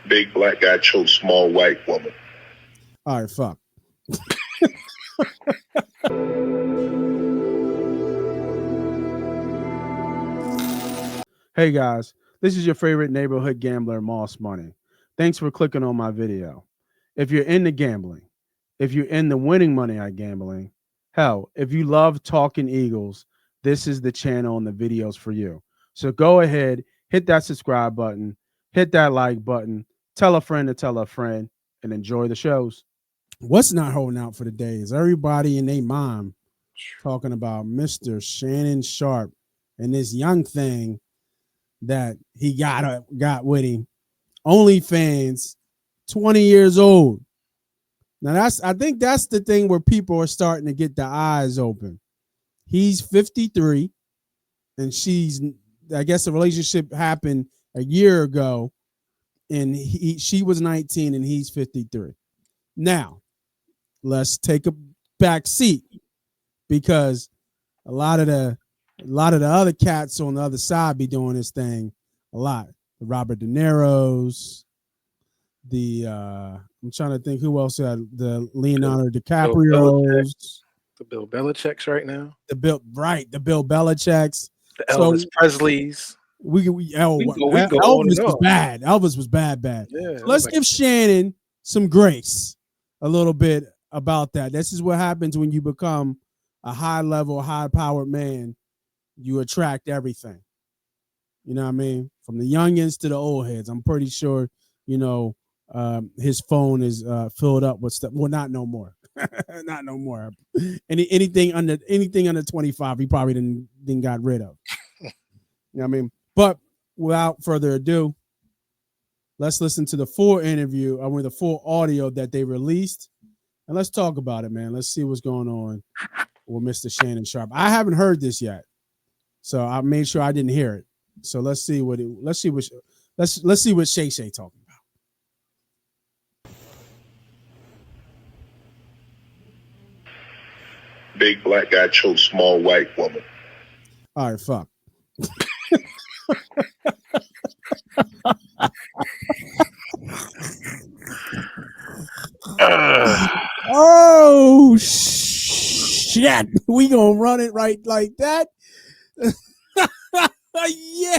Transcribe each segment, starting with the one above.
Big black guy chokes small white woman. All right, fuck. Hey guys, this is your favorite neighborhood gambler, Moss Money. Thanks for clicking on my video. If you're into gambling, if you're into winning money at gambling, hell, if you love talking Eagles, this is the channel and the videos for you. So go ahead, hit that subscribe button, hit that like button, tell a friend to tell a friend, and enjoy the shows. What's not holding out for the day is everybody and their mom talking about Mr. Shannon Sharpe and this young thing that he got with him. OnlyFans, 20 years old. Now I think that's the thing where people are starting to get their eyes open. He's 53 and I guess the relationship happened a year ago and she was 19 and he's 53. Now, let's take a back seat because a lot of the other cats on the other side be doing this thing a lot. The Robert De Niro's, I'm trying to think who else had the Leonardo DiCaprio's, the Bill Belichick's right now. The Bill Belichick's, the Elvis Presley's. Elvis was bad. Elvis was bad. Yeah, so let's give Shannon some grace a little bit about that. This is what happens when you become a high-level, high-powered man. You attract everything. You know what I mean? From the youngins to the old heads. I'm pretty sure, his phone is filled up with stuff. Well, not no more. Not no more. Anything under 25, he probably didn't got rid of. You know what I mean? But without further ado, let's listen to the full interview, the full audio that they released, and let's talk about it, man. Let's see what's going on with Mr. Shannon Sharpe. I haven't heard this yet, so I made sure I didn't hear it. So let's see what Shay Shay talking about. Big black guy chokes small white woman. All right, fuck. Oh shit! We gonna run it right like that? Yeah.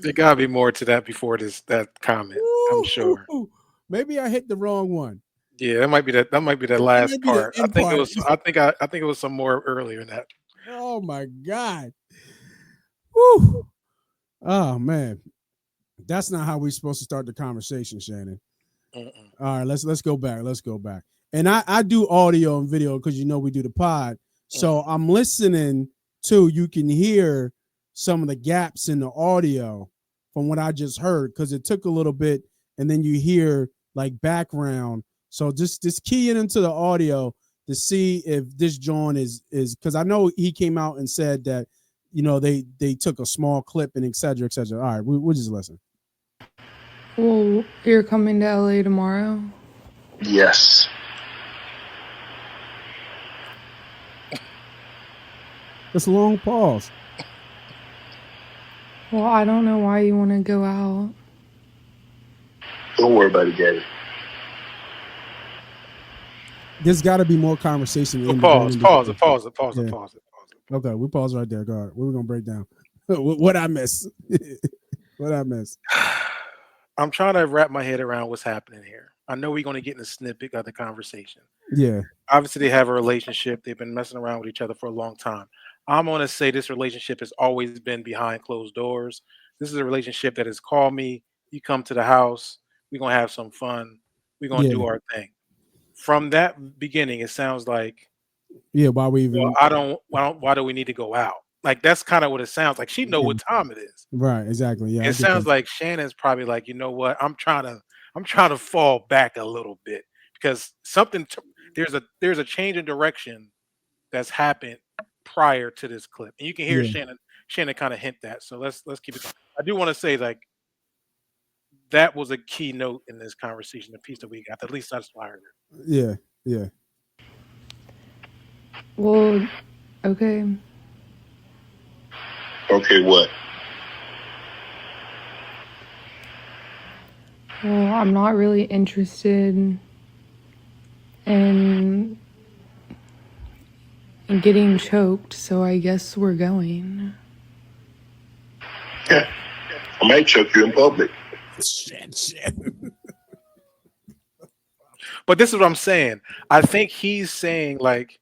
There gotta be more to that before that comment. I'm sure. Maybe I hit the wrong one. Yeah, that might be that last part. I think it was some more earlier than that. Oh my god. Woo. Oh man. That's not how we're supposed to start the conversation, Shannon. All right, let's go back. Let's go back. And I do audio and video because we do the pod. So I'm listening to, you can hear some of the gaps in the audio from what I just heard, because it took a little bit and then you hear like background. So just key it into the audio to see if this joint is because I know he came out and said that, they took a small clip and et cetera, et cetera. All right, we'll just listen. Well, you're coming to LA tomorrow? Yes. It's a long pause. Well, I don't know why you want to go out. Don't worry about it, Gabby. There's got to be more conversation. Pause it. Okay, we pause right there. Go ahead. What are we going to break down? What I miss? What I miss? I'm trying to wrap my head around what's happening here. I know we're going to get in a snippet of the conversation. Yeah. Obviously, they have a relationship. They've been messing around with each other for a long time. I'm going to say this relationship has always been behind closed doors. This is a relationship that has called me. You come to the house. We're going to have some fun. We're going to do our thing. From that beginning, it sounds like, why we even? Why do we need to go out? Like, that's kind of what it sounds like. She know what time it is. Right. Exactly. Yeah. It sounds like Shannon's probably like, you know what? I'm trying to fall back a little bit because there's a change in direction that's happened prior to this clip, and you can hear Shannon kind of hint that. So let's keep it going. I do want to say, like, that was a key note in this conversation, the piece that we got. At least that's why I heard it. Yeah. Well, okay. Okay, what? Well, I'm not really interested in getting choked, so I guess we're going. Yeah. I might choke you in public. Shit. But this is what I'm saying. I think he's saying like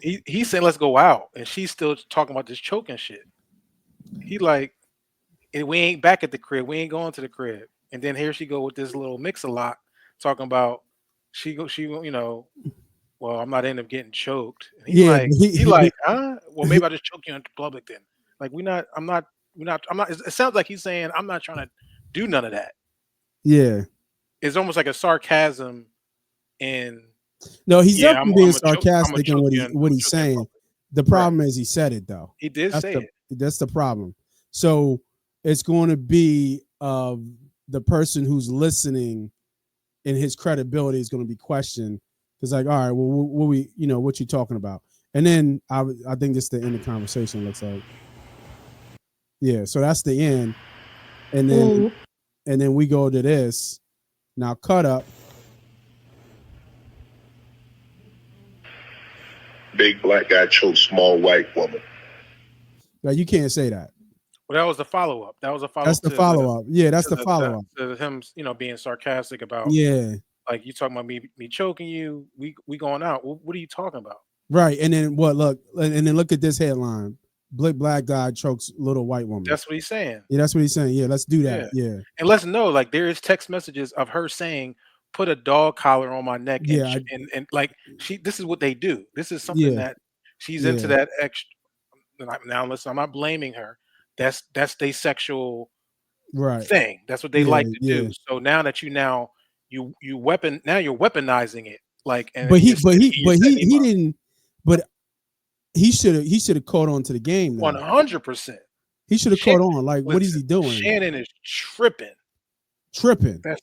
he's saying let's go out, and she's still talking about this choking shit. He like, and we ain't back at the crib. We ain't going to the crib. And then here she go with this little mix-a-lot talking about you know, well, I'm not end up getting choked. And Yeah, he like, huh? Well, maybe I just choke you in public then. Like I'm not. It sounds like he's saying I'm not trying to do none of that. yeah. It's almost like a sarcasm in No, he's yeah, definitely being I'm sarcastic in choke what you what I'm he's choking in saying. public. The problem is he said it though. He did say it. That's the problem. So it's going to be the person who's listening, and his credibility is going to be questioned. It's like, all right, well, what you talking about? And then I think this the end of the conversation. Looks like, yeah. So that's the end, and then we go to this. Now cut up. Big black guy chokes small white woman. Now you can't say that. Well, that was the follow-up. That's the follow up. Yeah, that's the follow up. To him, being sarcastic about Yeah. like you talking about me choking you, we going out. What are you talking about? Right. And then what? Look, and then look at this headline: Black guy chokes little white woman. That's what he's saying. Yeah, that's what he's saying. Yeah, let's do that. Yeah. And let's know, like, there is text messages of her saying, "Put a dog collar on my neck," Yeah, and like this is what they do. This is something that she's into that extra. Now, listen, I'm not blaming her. That's their sexual thing. That's what they like to do. So now that you're weaponizing it. Like, and but he didn't. But he should have caught on to the game. 100%. He should have caught on. Like, what is he doing? Shannon is tripping. That's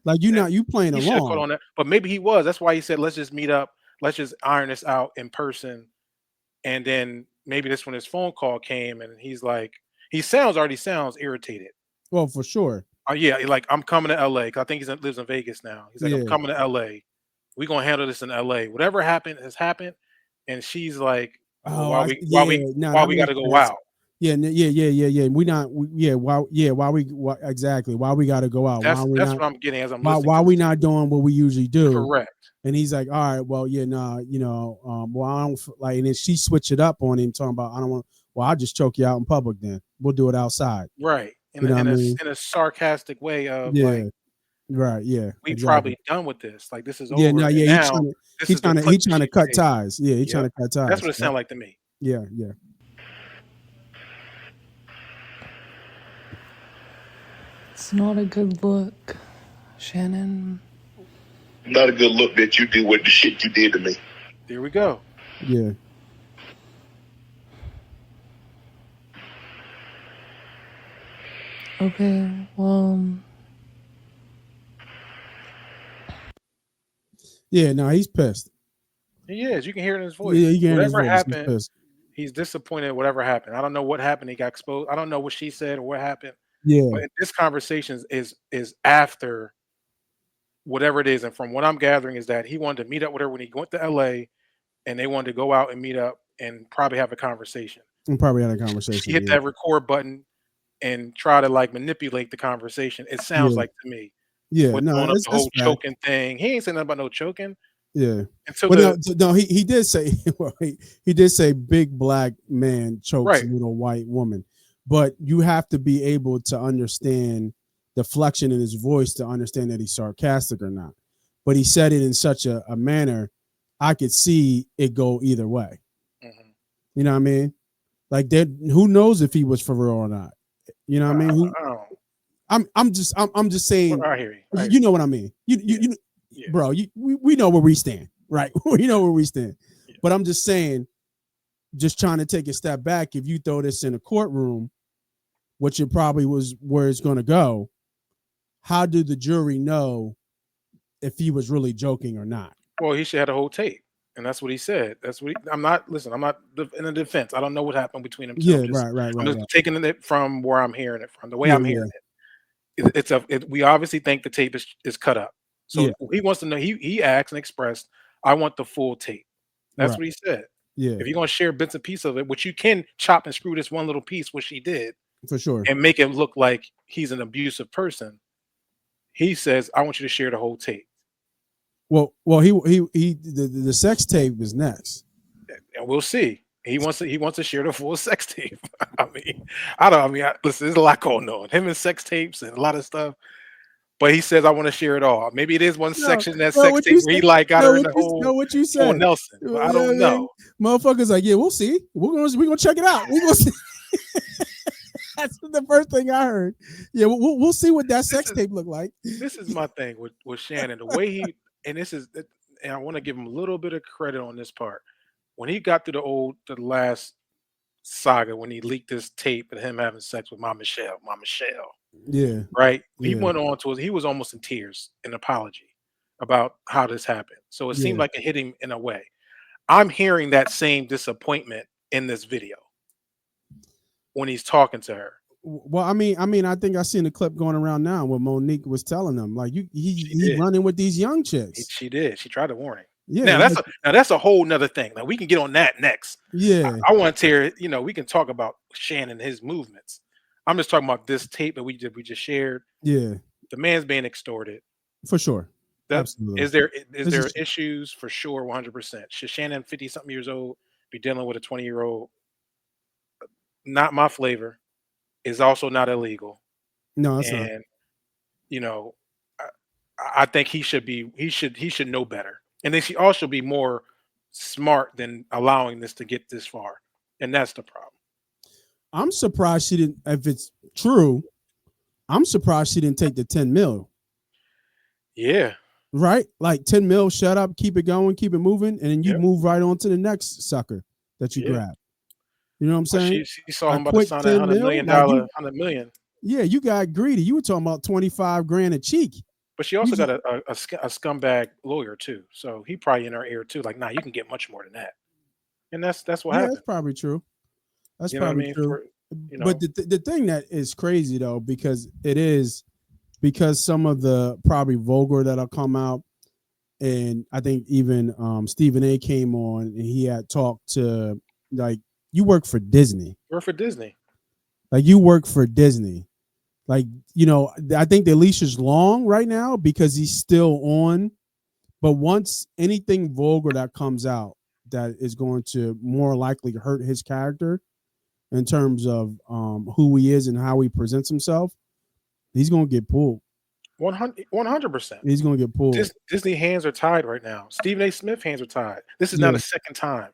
like you playing along. Caught on that, but maybe he was. That's why he said, "Let's just meet up. Let's just iron this out in person." And then maybe this when his phone call came, and he's like, he already sounds irritated. Well, for sure. Yeah, like I'm coming to LA because I think he lives in Vegas now. He's like, I'm coming to LA. We're gonna handle this in LA. Whatever happened has happened. And she's like, why we got to go out? Yeah. Exactly? Why we got to go out? That's what I'm getting as I'm listening. Why we not doing what we usually do? Correct. And he's like, all right, well, well, I don't like. And then she switched it up on him, talking about, I don't want. Well, I'll just choke you out in public. Then we'll do it outside. Right. In a sarcastic way of like. Right. Yeah. We probably done with this. Like this is over. Yeah. No. Yeah. He's trying to cut ties. Yeah. He's trying to cut ties. That's what it sounded like to me. Yeah. Yeah. It's not a good look, Shannon. Not a good look that you do with the shit you did to me. There we go. Yeah. Okay. Well. Yeah, no, he's pissed. He is. You can hear it in his voice. Yeah, you can hear whatever his voice. happened, he's disappointed. Whatever happened, I don't know what happened. He got exposed. I don't know what she said or what happened. Yeah. But this conversation is after whatever it is, and from what I'm gathering is that he wanted to meet up with her when he went to LA, and they wanted to go out and meet up and probably have a conversation. And probably had a conversation. She hit that record button and try to like manipulate the conversation. It sounds like to me. Yeah, with no, it's the whole choking thing. He ain't saying nothing about no choking. Yeah. Until no, he did say he did say big black man chokes little white woman, but you have to be able to understand the flexion in his voice to understand that he's sarcastic or not. But he said it in such a manner I could see it go either way. Mm-hmm. You know what I mean? Like that. Who knows if he was for real or not? You know what I mean? I'm just saying. I hear you. You know what I mean? Bro, we know where we stand, right? We know where we stand. Yeah. But I'm just saying, just trying to take a step back. If you throw this in a courtroom, which it probably was where it's going to go, how do the jury know if he was really joking or not? Well, he should have the whole tape, and that's what he said. That's what I'm not in the defense. I don't know what happened between them. Yeah, right. I'm just taking it from where I'm hearing it from, the way I'm hearing it. we obviously think the tape is cut up. So Yeah. he wants to know. He asked and expressed, "I want the full tape." That's Right. what he said. Yeah, If you're gonna share bits and pieces of it, which you can chop and screw this one little piece, which he did, for sure. and make it look like he's an abusive person, he says, "I want you to share the whole tape." Well, the sex tape is next. And we'll see. He wants to share the full sex tape. Listen, there's a lot going on. Him and sex tapes and a lot of stuff. But he says, I want to share it all. Maybe it is one section in that sex tape where he like got her in the whole what you full said. Nelson. But I don't know. Motherfuckers like, yeah, we'll see. We're gonna check it out. We're gonna see. That's the first thing I heard. Yeah, we'll see what that sex tape look like. This is my thing with Shannon. The way he and I want to give him a little bit of credit on this part. When he got through the last saga, when he leaked this tape and him having sex with my Michelle. Yeah. Right. He Yeah. went on to he was almost in tears, an apology about how this happened. So it seemed like it hit him in a way. I'm hearing that same disappointment in this video when he's talking to her. Well, I mean, I think I seen the clip going around now where Monique was telling them like, he's running with these young chicks. She did. She tried to warn him. Yeah. Now that's a whole nother thing. Like we can get on that next. Yeah. I want to hear. We can talk about Shannon and his movements. I'm just talking about this tape that we just shared. Yeah. The man's being extorted. For sure. Absolutely. Is there issues? For sure, 100%. Should Shannon, 50-something years old, be dealing with a 20-year-old? Not my flavor. Is also not illegal. No, that's not. I think he should know better. And then she also be more smart than allowing this to get this far. And that's the problem. I'm surprised she didn't, if it's true, I'm surprised she didn't take the 10 mil. Yeah. Right? Like 10 mil, shut up, keep it going, keep it moving, and then you move right on to the next sucker that you grab. You know what I'm saying? She saw him about to sign that $100 million. Yeah, you got greedy. You were talking about 25 grand a cheek. But she also got a scumbag lawyer too. So he probably in her ear too. Like, nah, you can get much more than that. And that's what happened. That's probably true. That's you probably true. But the thing that is crazy though, because some of the probably vulgar that'll come out, and I think even Stephen A came on and he had talked to, like, you work for Disney. Work for Disney. Like, you work for Disney. Like, I think the leash is long right now because he's still on. But once anything vulgar that comes out that is going to more likely hurt his character in terms of who he is and how he presents himself, he's going to get pulled. 100%. He's going to get pulled. Disney hands are tied right now. Stephen A. Smith hands are tied. This is not a second time.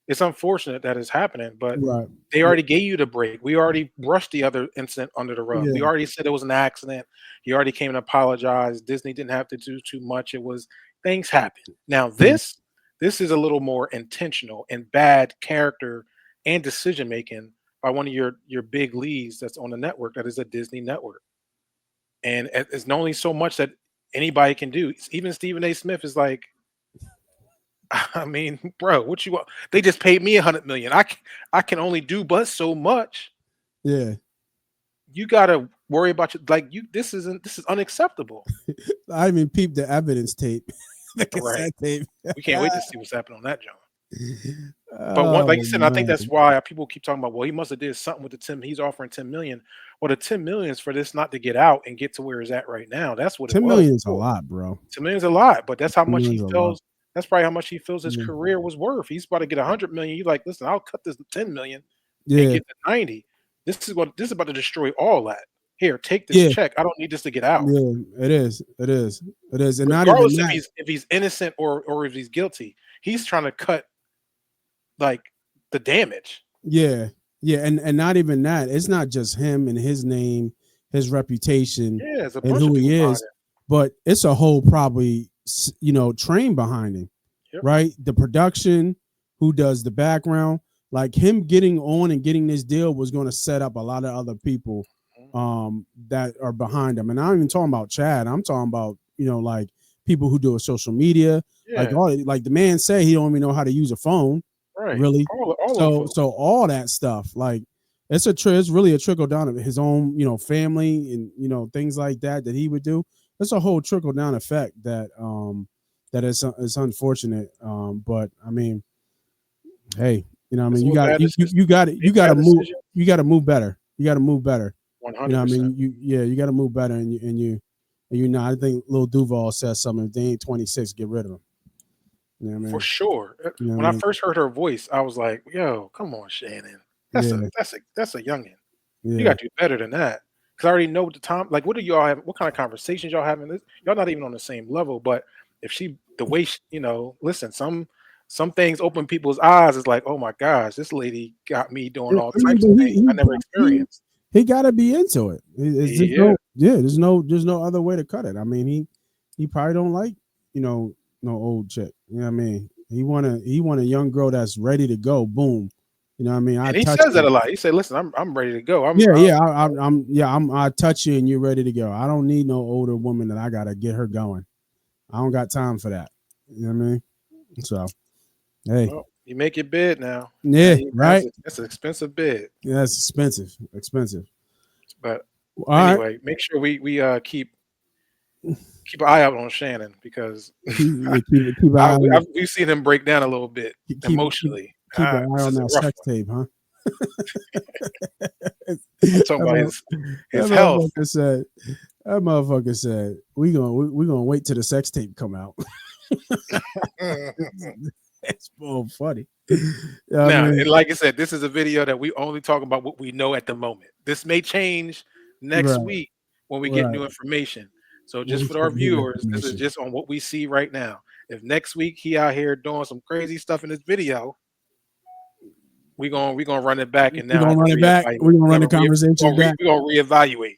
It's unfortunate that it's happening, but they already gave you the break. We already brushed the other incident under the rug. We already said it was an accident. He already came and apologized. Disney didn't have to do too much. It was things happen. Now this is a little more intentional and bad character and decision making by one of your big leads that's on the network that is a Disney network. And it's not only so much that anybody can do. Even Stephen A. Smith is like, I mean, bro, what you want? They just paid me $100 million. I can only do but so much. Yeah. You gotta worry about this is unacceptable. I even peeped the evidence tape. The cassette tape. We can't wait to see what's happening on that, John. But like you said, I think that's why people keep talking about, well, he must have did something with the 10. He's offering 10 million. Well, the 10 million is for this not to get out and get to where it's at right now. That's what 10 million is a lot, bro. 10 million is a lot, but that's how much he feels. That's probably how much he feels his career was worth. He's about to get 100 million. You like, listen, I'll cut this 10 million and get to 90. This is about to destroy all that. Here, take this check. I don't need this to get out. Yeah, it is. And regardless if he's innocent or if he's guilty, he's trying to cut like the damage. Yeah. And not even that. It's not just him and his name, his reputation, and who he is, but it's a whole probably train behind him, right? The production, who does the background, like him getting on and getting this deal was going to set up a lot of other people that are behind him. And I'm even talking about Chad. I'm talking about, like people who do a social media, like the man say he don't even know how to use a phone. Right. Really. So all that stuff, like it's really a trickle down of his own, family and things like that he would do. It's a whole trickle down effect that that is unfortunate. But I mean, hey, you got to move better. You got to move better. 100%. You got to move better, and I think Lil Duval says something. If they ain't 26, get rid of them. For sure. When I first heard her voice, I was like, "Yo, come on, Shannon. That's a youngin. Yeah. You got to do better than that." Because I already know the time. Like, what do y'all have? What kind of conversations y'all having? Y'all not even on the same level. But if the way listen, some things open people's eyes. It's like, oh my gosh, this lady got me doing all types of things I never experienced. He got to be into it. There's no other way to cut it. I mean, he probably don't like no old chick. You know what I mean? He want a young girl that's ready to go. Boom. You know what I mean? And he says that a lot. He said, "Listen, I'm ready to go. I touch you and you're ready to go. I don't need no older woman that I gotta get her going. I don't got time for that. You know what I mean? So, hey, well, you make your bid now. Yeah, right. That's an expensive bid. Yeah, that's expensive. But all anyway, make sure we keep an eye out on Shannon because we've seen him break down a little bit emotionally. Keep an eye on that sex tape, huh? I'm talking about his health. That motherfucker said, we gonna wait till the sex tape come out. It's more funny. And like I said, this is a video that we only talk about what we know at the moment. This may change next week when we get new information. So just for our viewers, this is just on what we see right now. If next week he out here doing some crazy stuff in this video, we're gonna run it back, and now we're gonna run the conversation back. We're gonna reevaluate.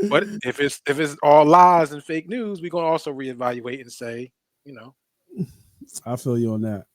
But if it's all lies and fake news, we're gonna also reevaluate and say, I feel you on that.